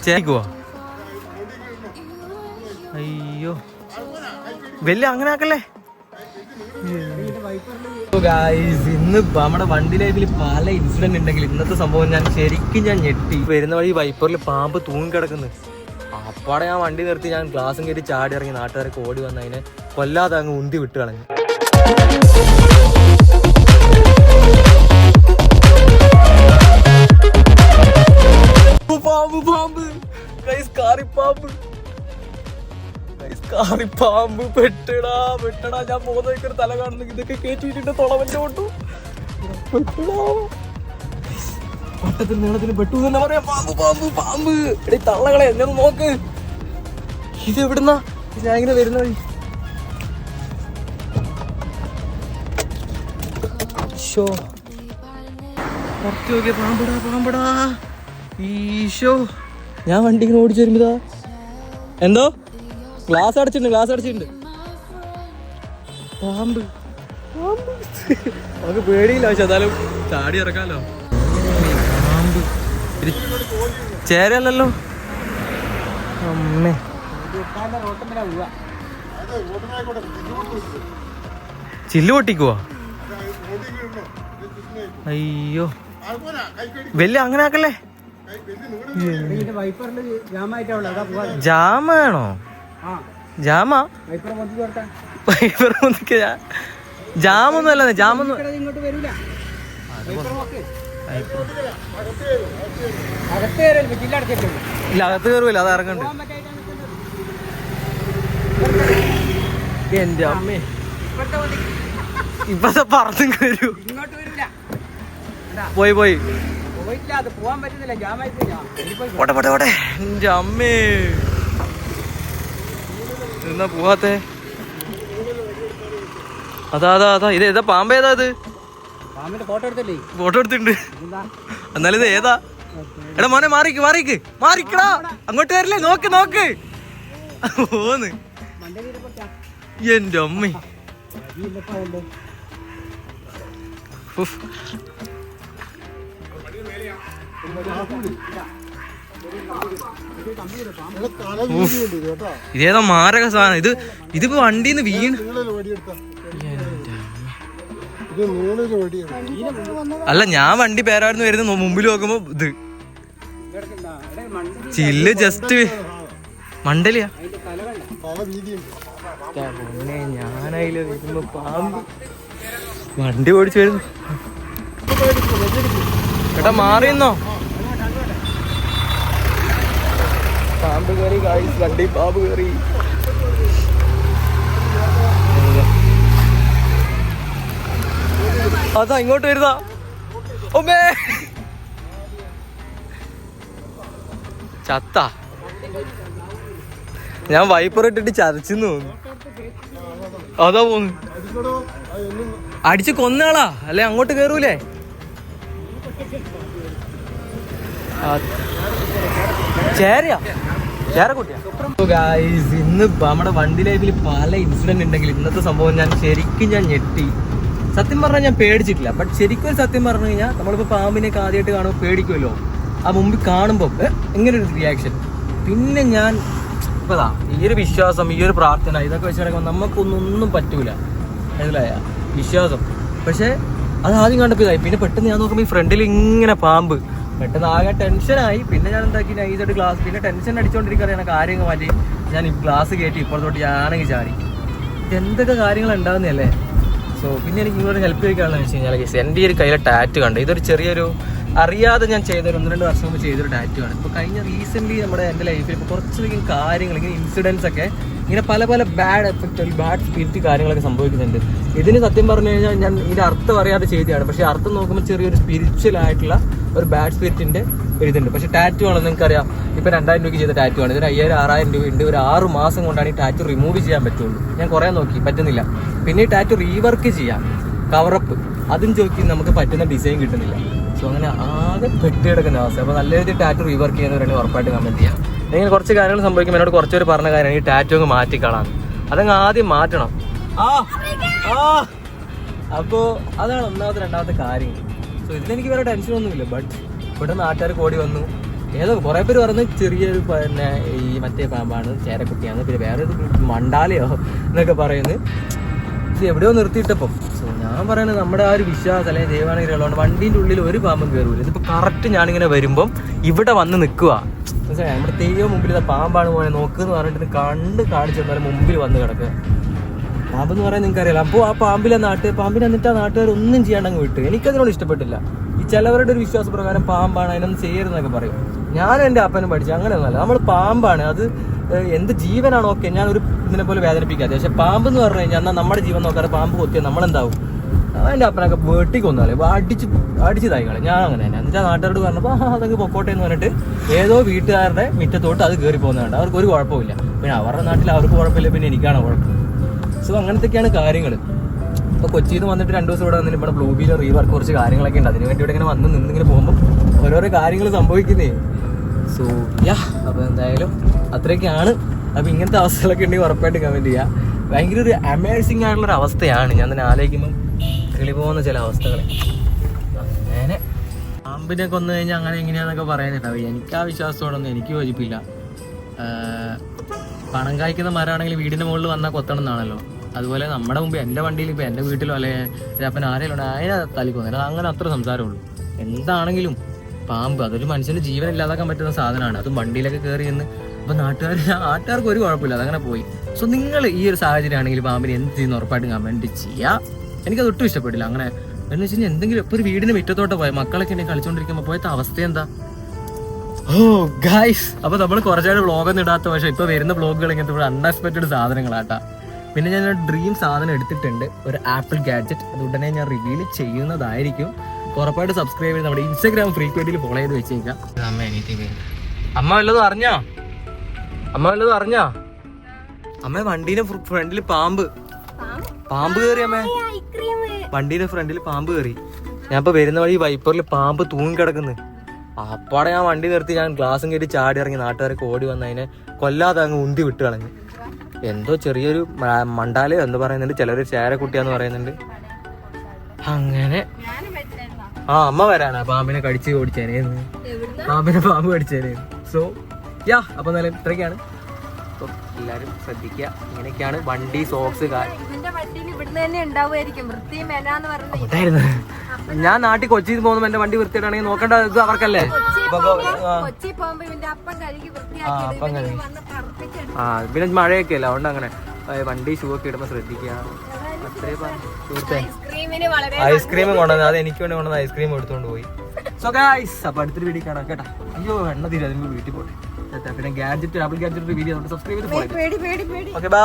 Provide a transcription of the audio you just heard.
ചേക്കുവാ അയ്യോ വലിയ അങ്ങനെ ആക്കല്ലേ. ഇന്ന് നമ്മുടെ വണ്ടി ലൈഫിൽ പല ഇൻസിഡന്റ് ഉണ്ടെങ്കിൽ ഇന്നത്തെ സംഭവം ഞാൻ ശരിക്കും ഞെട്ടി. വരുന്ന വഴി വൈപ്പറിൽ പാമ്പ് തൂങ്ങിക്കിടക്കുന്നു. അപ്പാടെ ഞാൻ വണ്ടി നിർത്തി, ഞാൻ ഗ്ലാസും കയറ്റി ചാടി ഇറങ്ങി. നാട്ടുകാരൊക്കെ ഓടി വന്ന് അതിനെ കൊല്ലാതെ അങ്ങ് ഉന്തി വിട്ട് കളഞ്ഞു. പാമ്പ് പാമ്പ് കാറിപ്പാമ്പ് കാറിപ്പാമ്പ് പെട്ടടാ പെട്ടടാ. ഞാൻ പോകുന്ന തല കാണുന്നു. ഇതൊക്കെ കേറ്റിട്ട് തുളവന്റെ കൊണ്ടു പെട്ടടാ. വട്ടത്തിൽ നീളത്തിന് പെട്ടു തന്നെ പറയാം. പാമ്പ് പാമ്പ് പാമ്പ് എടീ തള്ളകളെ എന്നെ ഒന്ന് നോക്ക്. ഇത് എവിടുന്നാ? ഞാൻ ഇങ്ങനെ വരുന്ന വഴി പുറത്ത് നോക്കിയ പാമ്പടാ പാമ്പടാ. ഈശോ ഞാൻ വണ്ടി ഇങ്ങനെ ഓടിച്ചു വരുമ്പോതാ എന്തോ ഗ്ലാസ് അടച്ചിട്ടുണ്ട്. പാമ്പ് പാമ്പ് നമുക്ക് പേടിയില്ല, പക്ഷെ എന്നാലും ചാടി ഇറക്കാലോ. പാമ്പ് ചേരല്ലോ അമ്മേ. ചില്ല് പൊട്ടിക്കുവാ. അയ്യോ വലിയ അങ്ങനെ ആക്കല്ലേ. ജാമാണോ? ജാമാ ജാമൊന്നും അല്ല. ജാമൊന്നും ഇല്ല, അകത്ത് കയറുമല്ലോ. അത് ഇറങ്ങണ്ട്. എന്റെ അമ്മേ ഇപ്പത്തെ പറത്തും കയറൂ. പോയി പോയി പോട്ടെ പോട്ടെ പോട്ടെ. എന്റെ അമ്മേ എന്നാ പോവാത്തെ? അതാ അതാ അതാ ഇത് ഏതാ പാമ്പ്? ഏതാ ഇത്? ഫോട്ടോ എടുത്തിട്ടുണ്ട്. എന്നാലും ഇത് ഏതാ? എടാ മോനെ മാറിക്കടാ. അങ്ങോട്ട് വരില്ലേ? നോക്ക് പോന്ന്. എന്റെ അമ്മ ഇതേതാ മാരക സാധനം. ഇതിപ്പോ വണ്ടിന്ന് വീണ്. അല്ല ഞാൻ വണ്ടി പേരായിരുന്നു വരുന്ന മുമ്പിൽ നോക്കുമ്പോ ഇത് ചില്ല് ജസ്റ്റ് മണ്ടലിയാ. ഞാനതില് വരുമ്പോ പാമ്പ് വണ്ടി ഓടിച്ചു വരുന്നു. ഏട്ടാ മാറിയെന്നോ? പാമ്പ് കയറി വണ്ടി. പാമ്പ് കയറി. അതാ ഇങ്ങോട്ട് വരുന്ന. ഒമ്മേ ചത്ത. ഞാൻ വൈപ്പർ ഇട്ടിട്ട് ചതച്ചെന്ന് തോന്നുന്നു. അതാ പോന്നു. അടിച്ച് കൊന്നാളാ അല്ലെ? അങ്ങോട്ട് കേറൂലേ? ഇന്ന് നമ്മുടെ വണ്ടി ലൈഫിൽ പല ഇൻസിഡന്റ് ഉണ്ടെങ്കിൽ ഇന്നത്തെ സംഭവം ഞാൻ ശരിക്കും ഞെട്ടി. സത്യം പറഞ്ഞാൽ ഞാൻ പേടിച്ചിട്ടില്ല. ബട്ട് ശരിക്കും ഒരു സത്യം പറഞ്ഞു കഴിഞ്ഞാൽ നമ്മളിപ്പോ പാമ്പിനെയൊക്കെ ആദ്യമായിട്ട് കാണുമ്പോൾ പേടിക്കുമല്ലോ. ആ മുമ്പിൽ കാണുമ്പോൾ എങ്ങനെ ഒരു റിയാക്ഷൻ. പിന്നെ ഞാൻ ഇപ്പതാ ഈ ഒരു വിശ്വാസം, ഈ ഒരു പ്രാർത്ഥന, ഇതൊക്കെ വെച്ചിടക്കുമ്പോൾ നമുക്കൊന്നും പറ്റൂല. മനസ്സിലായ വിശ്വാസം. പക്ഷെ അത് ആദ്യം കണ്ടപ്പോൾ ഇതായി. പിന്നെ പെട്ടെന്ന് ഞാൻ നോക്കുമ്പോൾ ഈ ഫ്രണ്ടിൽ ഇങ്ങനെ പാമ്പ്. പെട്ടെന്ന് ആകെ ടെൻഷനായി. പിന്നെ ഞാൻ എന്താക്കി, നൈസായിട്ട് ഗ്ലാസ്, പിന്നെ ടെൻഷൻ അടിച്ചുകൊണ്ടിരിക്കുകയാണ്. കാര്യങ്ങൾ മാറ്റി ഞാൻ ഈ ഗ്ലാസ് കയറ്റി ഇപ്പുറത്തോട്ട് ഞാനെങ്കിൽ ചാടി. ഇതെന്തൊക്കെ കാര്യങ്ങൾ ഉണ്ടാകുന്നതല്ലേ. സോ പിന്നെ എനിക്ക് നിങ്ങളോട് ഹെൽപ്പ് ചോദിക്കാണെന്ന് വെച്ച് കഴിഞ്ഞാൽ എൻ്റെ ഈ ഒരു കയ്യിലെ ടാറ്റ് കണ്ട്. ഇതൊരു ചെറിയൊരു അറിയാതെ ഞാൻ ചെയ്തൊരു 1-2 വർഷം മുമ്പ് ചെയ്തൊരു ടാറ്റു ആണ്. ഇപ്പോൾ കഴിഞ്ഞ റീസെൻ്റ്ലി എൻ്റെ ലൈഫിൽ ഇപ്പോൾ കുറച്ചധികം കാര്യങ്ങൾ, ഇങ്ങനെ ഇൻസിഡൻസ് ഒക്കെ ഇങ്ങനെ പല ബാഡ് എഫക്റ്റ്, ബാഡ് സ്പിരിറ്റ് കാര്യങ്ങളൊക്കെ സംഭവിക്കുന്നുണ്ട്. ഇതിന് സത്യം പറഞ്ഞു കഴിഞ്ഞാൽ ഞാൻ ഇതിൻ്റെ അർത്ഥം അറിയാതെ ചെയ്തതാണ്. പക്ഷേ അർത്ഥം നോക്കുമ്പോൾ ചെറിയൊരു സ്പിരിച്വൽ ആയിട്ടുള്ള ഒരു ബാഡ് സ്പിരിറ്റിൻ്റെ ഒരു ഇതുണ്ട്. പക്ഷേ ടാറ്റു ആണെന്ന് നിങ്ങൾക്കറിയാം. ഇപ്പോൾ 2000 രൂപയ്ക്ക് ചെയ്ത ടാറ്റു ആണ്. ഇതൊരു 5000-6000 രൂപയുണ്ട്. ഒരു 6 മാസം കൊണ്ടാണ് ഈ ടാറ്റു റിമൂവ് ചെയ്യാൻ പറ്റുള്ളൂ. ഞാൻ കുറേ നോക്കി, പറ്റുന്നില്ല. പിന്നെ ഈ ടാറ്റു റീവർക്ക് ചെയ്യാം, കവറപ്പ്, അതും ചോദിക്കും, നമുക്ക് പറ്റുന്ന ഡിസൈൻ കിട്ടുന്നില്ല. സോ അങ്ങനെ ആകെ പെട്ടി കിടക്കുന്ന അവസ്ഥ. അപ്പോൾ നല്ല രീതിയിൽ ടാറ്റു റീവർക്ക് ചെയ്യുന്നവരാണെങ്കിൽ ഉറപ്പായിട്ട് കമൻറ്റ് ചെയ്യാം. ഇങ്ങനെ കുറച്ച് കാര്യങ്ങൾ സംഭവിക്കും. എന്നോട് കുറച്ച് പേര് പറഞ്ഞ കാര്യമാണ് ഈ ടാറ്റു അങ്ങ് മാറ്റിക്കളാം. അതങ്ങ് ആദ്യം മാറ്റണം. അപ്പോൾ അതാണ് ഒന്നാമത്തെ. രണ്ടാമത്തെ കാര്യം. സോ ഇതിലെനിക്ക് വേറെ ടെൻഷനൊന്നുമില്ല. ബട്ട് ഇവിടെ നാട്ടുകാർ കൂടി വന്നു. ഏതോ കുറെ പേര് പറഞ്ഞ് ചെറിയൊരു പിന്നെ ഈ മറ്റേ പാമ്പാണ്, ചേരക്കുട്ടിയാണ്, പിന്നെ വേറെ മണ്ടാലയോ എന്നൊക്കെ പറയുന്നത്. ഇത് എവിടെയോ നിർത്തിയിട്ടപ്പം ഞാൻ പറയുന്നത് നമ്മുടെ ആ ഒരു വിശ്വാസം അല്ലെങ്കിൽ ദൈവാനുഗ്രഹമുള്ളതുകൊണ്ട് വണ്ടീൻ്റെ ഉള്ളിൽ ഒരു പാമ്പും കയറൂല. ഇതിപ്പോൾ കറക്റ്റ് ഞാനിങ്ങനെ വരുമ്പം ഇവിടെ വന്ന് നിൽക്കുക, നമ്മുടെ തെയ്യം മുമ്പിൽ ഇതാ പാമ്പാണ് പോലെ നോക്കുന്ന് പറഞ്ഞിട്ട് കാണിച്ചു തന്നാലും മുമ്പിൽ വന്ന് കിടക്കുക. പാമ്പെന്ന് പറയാൻ നിങ്ങൾക്ക് അറിയാലോ. അപ്പോൾ ആ പാമ്പിനെ എന്നിട്ട് ആ നാട്ടുകാർ ഒന്നും ചെയ്യാണ്ടങ്ങ് വിട്ടു. എനിക്കതിനോട് ഇഷ്ടപ്പെട്ടില്ല. ഈ ചിലവരുടെ ഒരു വിശ്വാസപ്രകാരം പാമ്പാണ്, അതിനൊന്നും ചെയ്യരുതെന്നൊക്കെ പറയും. ഞാനും എൻ്റെ അപ്പനും പഠിച്ചു അങ്ങനെയൊന്നുമല്ല. നമ്മൾ പാമ്പാണ്, അത് എന്ത് ജീവനാണോ ഓക്കെ, ഞാനൊരു ഇതിനെ പോലെ വേദനിപ്പിക്കാതെ. പക്ഷെ പാമ്പ് എന്ന് പറഞ്ഞു കഴിഞ്ഞാൽ എന്നാൽ നമ്മുടെ ജീവൻ നോക്കാതെ പാമ്പ് കൊത്തിയാൽ നമ്മളെന്താവും? എൻ്റെ അപ്പനൊക്കെ വെട്ടിക്കൊന്നാലേ അടിച്ചതായി കളി. ഞാൻ അങ്ങനെ തന്നെ. എന്നിട്ട് ആ നാട്ടുകാരോട് പറഞ്ഞപ്പോൾ അതൊക്കെ പൊക്കോട്ടെ എന്ന് പറഞ്ഞിട്ട് ഏതോ വീട്ടുകാരുടെ മുറ്റത്തോട്ട് അത് കയറി പോകുന്നതുകൊണ്ട് അവർക്ക് ഒരു കുഴപ്പമില്ല. പിന്നെ അവരുടെ നാട്ടിൽ അവർക്ക് കുഴപ്പമില്ല, പിന്നെ എനിക്കാണ് കുഴപ്പം. സോ അങ്ങനത്തെയൊക്കെയാണ് കാര്യങ്ങൾ. ഇപ്പോൾ കൊച്ചിയിൽ നിന്ന് വന്നിട്ട് 2 ദിവസം ഇവിടെ വന്നിട്ട് ഇവിടെ ബ്ലൂ ബീൽ റീവർക്ക് കുറച്ച് കാര്യങ്ങളൊക്കെ ഉണ്ട്. അതിന് വേണ്ടി ഇവിടെ ഇങ്ങനെ വന്ന് നിന്നിങ്ങനെ പോകുമ്പോൾ ഓരോരോ കാര്യങ്ങൾ സംഭവിക്കുന്നേ. സോ അപ്പോൾ എന്തായാലും അത്രയൊക്കെയാണ്. അപ്പോൾ ഇങ്ങനത്തെ അവസ്ഥകളൊക്കെ ഉണ്ടെങ്കിൽ ഉറപ്പായിട്ട് കമൻറ്റ് ചെയ്യുക. ഭയങ്കര ഒരു അമേസിങ് ആയിട്ടുള്ളൊരു അവസ്ഥയാണ്. ഞാൻ തന്നെ ആലോചിക്കുമ്പം കിളി പോകുന്ന ചില അവസ്ഥകൾ. അങ്ങനെ പാമ്പിനെ കൊന്നു കഴിഞ്ഞാൽ അങ്ങനെ എങ്ങനെയാണെന്നൊക്കെ പറയുന്നുണ്ടാവും. എനിക്ക് ആ വിശ്വാസത്തോടൊന്നും എനിക്ക് യോജിപ്പില്ല. പണം കായ്ക്കുന്ന മരമാണെങ്കിൽ വീടിൻ്റെ മുകളിൽ വന്നാൽ കൊത്തണം എന്നാണല്ലോ. അതുപോലെ നമ്മുടെ മുമ്പ് എൻ്റെ വണ്ടിയിൽ ഇപ്പോൾ എൻ്റെ വീട്ടിലോ അല്ലെങ്കിൽ അപ്പൻ ആരെങ്കിലും ഉണ്ട് അതിനെ തല്ലിക്കൊന്നില്ല. അങ്ങനെ അത്ര സംസാരമുള്ളൂ. എന്താണെങ്കിലും പാമ്പ് അതൊരു മനുഷ്യൻ്റെ ജീവൻ ഇല്ലാതാക്കാൻ പറ്റുന്ന സാധനമാണ്. അതും വണ്ടിയിലൊക്കെ കയറി എന്ന്. അപ്പോൾ നാട്ടുകാർക്ക് ഒരു കുഴപ്പമില്ല, അതങ്ങനെ പോയി. സോ നിങ്ങൾ ഈ ഒരു സാഹചര്യം ആണെങ്കിൽ പാമ്പിന് എന്ത് ചെയ്യുന്ന ഉറപ്പായിട്ടും കമൻറ്റ് ചെയ്യുക. എനിക്കത് ഒട്ടും ഇഷ്ടപ്പെട്ടില്ല. അങ്ങനെ എന്ന് വെച്ച് കഴിഞ്ഞാൽ എന്തെങ്കിലും ഇപ്പോൾ ഒരു വീടിന് മുറ്റത്തോട്ട് പോയി മക്കളൊക്കെ ഉണ്ടെങ്കിൽ കളിച്ചുകൊണ്ടിരിക്കുമ്പോൾ പോയത്തെ അവസ്ഥ എന്താ? ഓ ഗൈസ്, അപ്പോൾ നമ്മൾ കുറച്ചായിട്ട് വ്ളോഗൊന്നും ഇടാത്ത, പക്ഷേ ഇപ്പോൾ വരുന്ന വ്ളോഗുകൾ ഇങ്ങനത്തെ ഒരു അൺഎക്സ്പെക്റ്റഡ് സാധനങ്ങളാട്ടാ. പിന്നെ ഞാൻ ഡ്രീം സാധനം എടുത്തിട്ടുണ്ട്, ഒരു ആപ്പിൾ ഗാഡ്ജറ്റ്. അത് ഉടനെ ഞാൻ റിവീൽ ചെയ്യുന്നതായിരിക്കും. ഉറപ്പായിട്ട് സബ്സ്ക്രൈബ് ചെയ്ത് നമ്മുടെ ഇൻസ്റ്റാഗ്രാം ഫ്രീക്വന്റിൽ ഫോളോ ചെയ്ത് വെച്ചേക്കാം. അമ്മ വല്ലതും അറിഞ്ഞോ? അമ്മ വണ്ടീന്റെ ഫ്രണ്ടിൽ പാമ്പ് കയറി. അമ്മ വണ്ടീന്റെ ഫ്രണ്ടിൽ പാമ്പ് കയറി. ഞാൻ ഇപ്പൊ വരുന്ന വഴി വൈപ്പറിൽ പാമ്പ് തൂങ്ങിക്കിടക്കുന്നു. അപ്പാടെ ഞാൻ വണ്ടി നിർത്തി, ഞാൻ ഗ്ലാസും കയറ്റി ചാടി ഇറങ്ങി. നാട്ടുകാരൊക്കെ ഓടി വന്ന് അതിനെ കൊല്ലാതെ അങ്ങ് ഉന്തി വിട്ട് കളഞ്ഞു. എന്തോ ചെറിയൊരു മണ്ടാലയോ എന്ന് പറയുന്നുണ്ട്, ചിലര് ചേരക്കുട്ടിയാന്ന് പറയുന്നുണ്ട്. അങ്ങനെ അമ്മ വരാനാ പാമ്പിനെ കടിച്ച് ഓടിച്ചേനേന്ന്, പാമ്പ് കടിച്ചേനേന്ന്. സോ അപ്പൊ നല്ല ഇത്രയൊക്കെയാണ്. അപ്പം എല്ലാരും ശ്രദ്ധിക്കുക. ഇങ്ങനെയൊക്കെയാണ് വണ്ടി സോക്സ് ഞാൻ നാട്ടിൽ കൊച്ചിയിൽ പോകുമ്പോൾ എന്റെ വണ്ടി വൃത്തിയിട്ടാണെങ്കിൽ നോക്കേണ്ട ഇത് അവർക്കല്ലേ. പിന്നെ മഴയൊക്കെ അല്ല, അതുകൊണ്ട് അങ്ങനെ വണ്ടി ഷൂ ഒക്കെ ഇടുമ്പോൾ ശ്രദ്ധിക്കുക. ഐസ്ക്രീം കൊണ്ടുവന്നത്, അത് എനിക്ക് വേണ്ടി കൊണ്ടുവന്ന ഐസ്ക്രീം എടുത്തുകൊണ്ട് പോയി. സോ ഗൈസ്, അപ്പൊ അടുത്തൊരു വീഡിയോ കാണാം കേട്ടോ. അയ്യോ എണ്ണ തീരെ അതിന് വീട്ടിൽ പോട്ടെ. പിന്നെ gadget, apple gadget video subscribe ചെയ്ത് പോയി. Okay bye.